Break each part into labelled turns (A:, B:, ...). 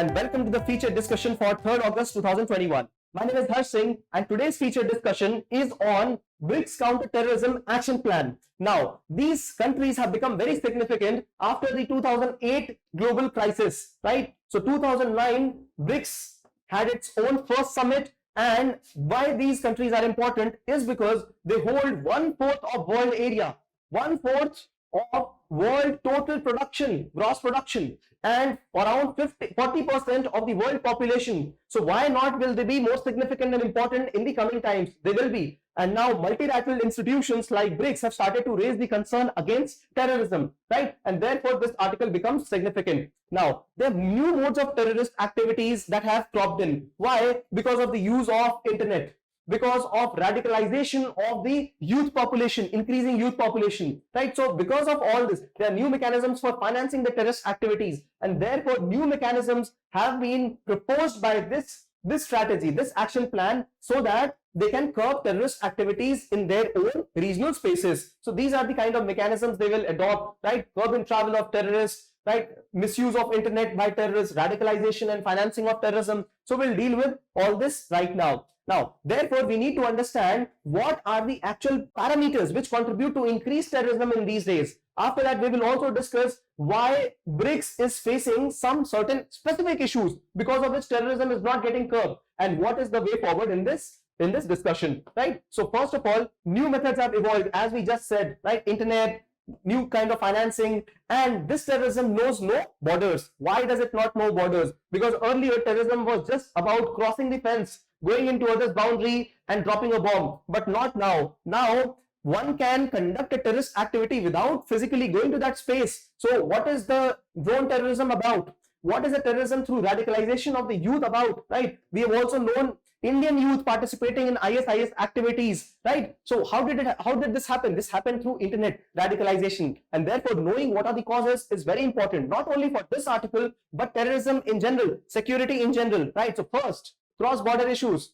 A: and welcome to the featured discussion for 3rd August 2021. My name is Harsh Singh and today's featured discussion is on BRICS Counter-Terrorism Action Plan. Now, these countries have become very significant after the 2008 global crisis, right? So 2009, BRICS had its own first summit, and why these countries are important is because they hold 1/4 of world area, 1/4 of world total production, gross production, and around 40% of the world population. So why not will they be more significant and important in the coming times? They will be. And now multilateral institutions like BRICS have started to raise the concern against terrorism, right? And therefore this article becomes significant. Now, there are new modes of terrorist activities that have cropped in. Why? Because of the use of internet, because of radicalization of the youth population, increasing youth population, right? So because of all this, there are new mechanisms for financing the terrorist activities, and therefore new mechanisms have been proposed by this strategy, this action plan, so that they can curb terrorist activities in their own regional spaces. So these are the kind of mechanisms they will adopt, right? Curb and travel of terrorists, right? Misuse of internet by terrorists, radicalization and financing of terrorism. So we'll deal with all this right now. Now, therefore, we need to understand what are the actual parameters which contribute to increased terrorism in these days. After that, we will also discuss why BRICS is facing some certain specific issues because of which terrorism is not getting curbed, and what is the way forward in this discussion, right? So first of all, new methods have evolved, as we just said, right? Internet, new kind of financing, and this terrorism knows no borders. Why does it not know borders? Because earlier terrorism was just about crossing the fence, going into others' boundary and dropping a bomb, but not now. Now one can conduct a terrorist activity without physically going to that space. So what is the drone terrorism about? What is the terrorism through radicalization of the youth about, right? We have also known Indian youth participating in ISIS activities, right? So how did this happen? This happened through internet radicalization, and therefore knowing what are the causes is very important, not only for this article, but terrorism in general, security in general, right? So first, cross-border issues.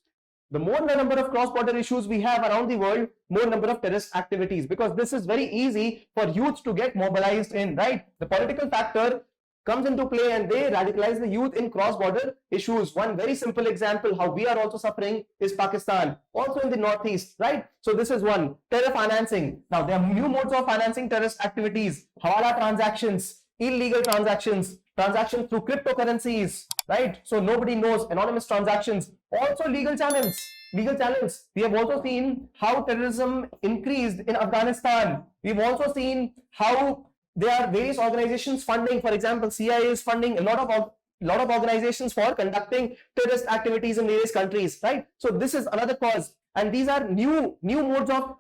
A: The more the number of cross-border issues we have around the world, more number of terrorist activities, because this is very easy for youth to get mobilized in, right? The political factor comes into play and they radicalize the youth in cross-border issues. One very simple example how we are also suffering is Pakistan, also in the northeast, right? So this is one. Terror financing. Now there are new modes of financing terrorist activities, hawala transactions, illegal transactions, transactions through cryptocurrencies, right? So nobody knows, anonymous transactions, also legal channels. We have also seen how terrorism increased in Afghanistan. We've also seen how there are various organizations funding, for example, CIA is funding a lot of organizations for conducting terrorist activities in various countries, right? So this is another cause, and these are new modes of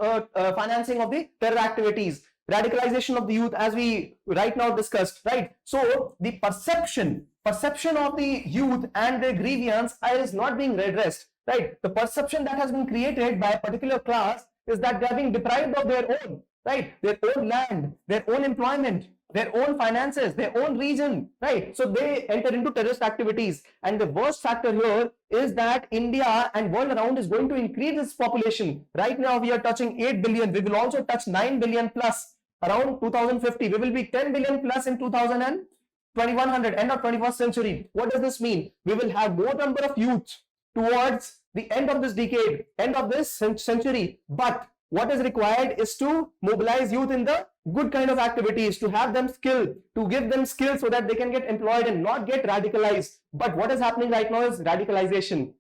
A: financing of the terror activities. Radicalization of the youth, as we right now discussed, right? So the perception of the youth and their grievance is not being redressed, right? The perception that has been created by a particular class is that they are being deprived of their own, right? Their own land, their own employment, their own finances, their own region, right? So they enter into terrorist activities. And the worst factor here is that India and world around is going to increase its population. Right now we are touching 8 billion. We will also touch 9 billion plus around 2050. We will be 10 billion plus in 2100, end of 21st century. What does this mean? We will have more number of youth towards the end of this decade, end of this century. But what is required is to mobilize youth in the good kind of activities, to have them skilled, to give them skills so that they can get employed and not get radicalized. But what is happening right now is radicalization,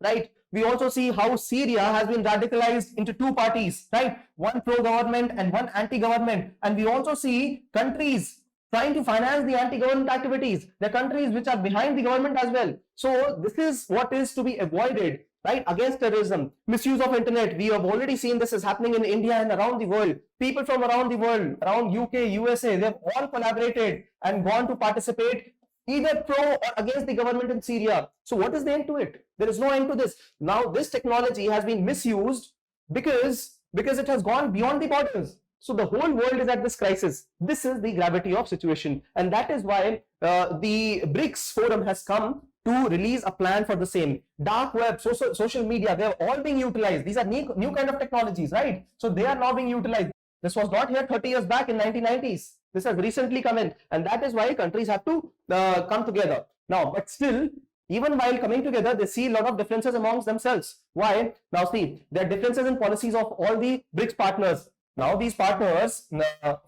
A: right? We also see how Syria has been radicalized into two parties, right? One pro-government and one anti-government. And we also see countries trying to finance the anti-government activities, the countries which are behind the government as well. So this is what is to be avoided, right? Against terrorism. Misuse of internet. We have already seen this is happening in India and around the world. People from around the world, around UK, USA, they've all collaborated and gone to participate either pro or against the government in Syria. So what is the end to it? There is no end to this. Now this technology has been misused because it has gone beyond the borders. So the whole world is at this crisis. This is the gravity of situation, and that is why the BRICS forum has come to release a plan for the same. Dark web, social media, they're all being utilized. These are new kind of technologies, right? So they are now being utilized. This was not here 30 years back in 1990s. This has recently come in, and that is why countries have to come together. Now, but still, even while coming together, they see a lot of differences amongst themselves. Why? Now see, there are differences in policies of all the BRICS partners. Now these partners,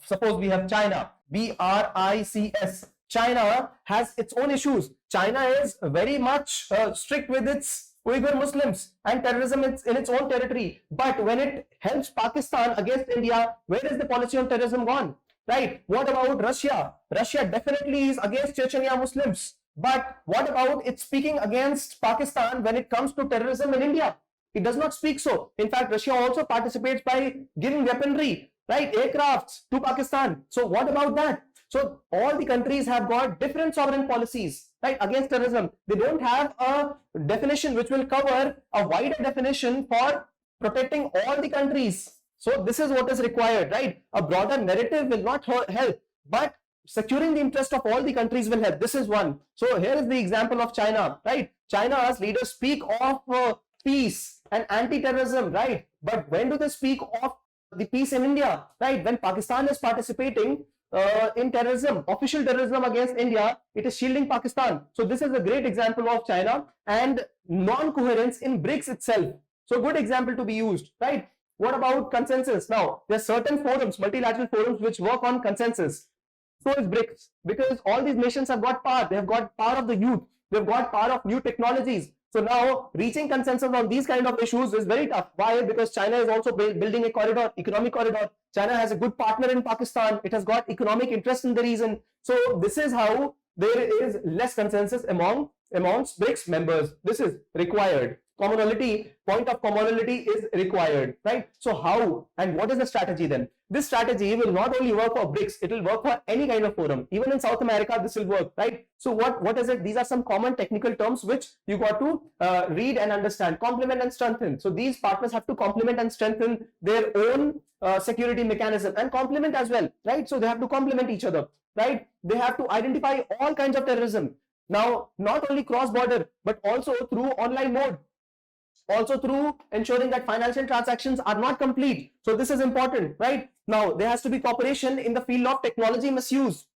A: suppose we have China, BRICS. China has its own issues. China is very much strict with its Uyghur Muslims and terrorism in its own territory. But when it helps Pakistan against India, where is the policy on terrorism gone? Right? What about Russia? Russia definitely is against Chechnya Muslims. But what about it speaking against Pakistan when it comes to terrorism in India? It does not speak so. In fact, Russia also participates by giving weaponry, right, aircrafts to Pakistan. So what about that? So all the countries have got different sovereign policies, right, against terrorism. They don't have a definition which will cover a wider definition for protecting all the countries. So this is what is required, right? A broader narrative will not help, but securing the interest of all the countries will help. This is one. So here is the example of China, right? China's leaders speak of peace and anti-terrorism, right? But when do they speak of the peace in India, right? When Pakistan is participating in terrorism, official terrorism against India, it is shielding Pakistan. So this is a great example of China and non-coherence in BRICS itself. So good example to be used, right? What about consensus? Now, there are certain forums, multilateral forums, which work on consensus. So is BRICS, because all these nations have got power. They have got power of the youth. They've got power of new technologies. So now reaching consensus on these kind of issues is very tough. Why? Because China is also building a corridor, economic corridor. China has a good partner in Pakistan. It has got economic interest in the region. So this is how there is less consensus amongst BRICS members. This is required. Commonality, point of commonality is required, right? So how and what is the strategy then? This strategy will not only work for BRICS, it will work for any kind of forum. Even in South America, this will work, right? So what is it? These are some common technical terms which you got to read and understand. Complement and strengthen. So these partners have to complement and strengthen their own security mechanism and complement as well, right? So they have to complement each other, right? They have to identify all kinds of terrorism. Now, not only cross-border, but also through online mode. Also through ensuring that financial transactions are not complete. So this is important, right? Now, there has to be cooperation in the field of technology misuse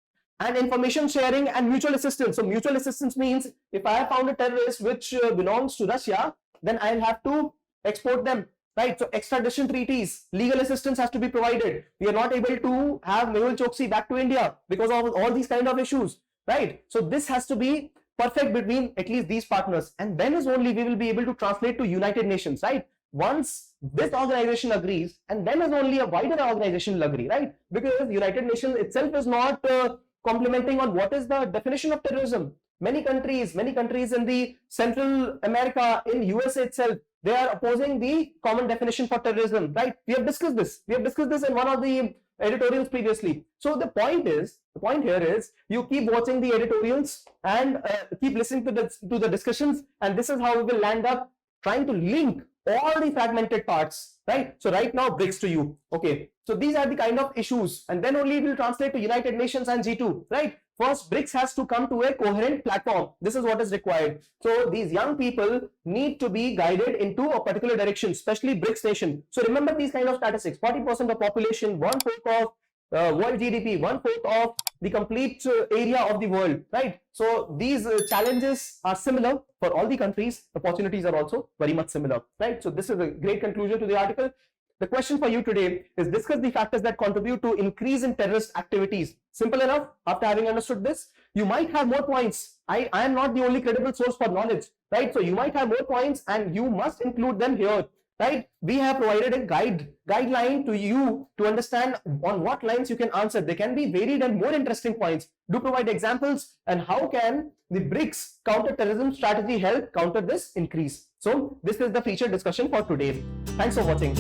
A: and information sharing and mutual assistance. So mutual assistance means if I have found a terrorist which belongs to Russia, then I'll have to export them, right? So extradition treaties, legal assistance has to be provided. We are not able to have Mehul Choksi back to India because of all these kind of issues, right? So this has to be perfect between at least these partners, and then is only we will be able to translate to United Nations, right? Once this organization agrees, and then is only a wider organization will agree, right? Because United Nations itself is not complementing on what is the definition of terrorism. Many countries in the Central America, in USA itself, they are opposing the common definition for terrorism, right? We have discussed this in one of the editorials previously. So the point here is you keep watching the editorials and keep listening to the discussions, and this is how we will land up trying to link all the fragmented parts, right? So right now, BRICS to you. Okay, so these are the kind of issues, and then only it will translate to United Nations and G2, right? First, BRICS has to come to a coherent platform. This is what is required. So these young people need to be guided into a particular direction, especially BRICS nation. So remember these kind of statistics: 40% of population, 1/4 of world GDP, 1/4 of the complete area of the world, right? So these challenges are similar for all the countries. Opportunities are also very much similar, right? So this is a great conclusion to the article. The question for you today is discuss the factors that contribute to increase in terrorist activities. Simple enough. After having understood this, you might have more points. I am not the only credible source for knowledge, right? So you might have more points and you must include them here, right? We have provided a guideline to you to understand on what lines you can answer. They can be varied and more interesting points. Do provide examples and how can the BRICS counter-terrorism strategy help counter this increase. So this is the featured discussion for today. Thanks for watching.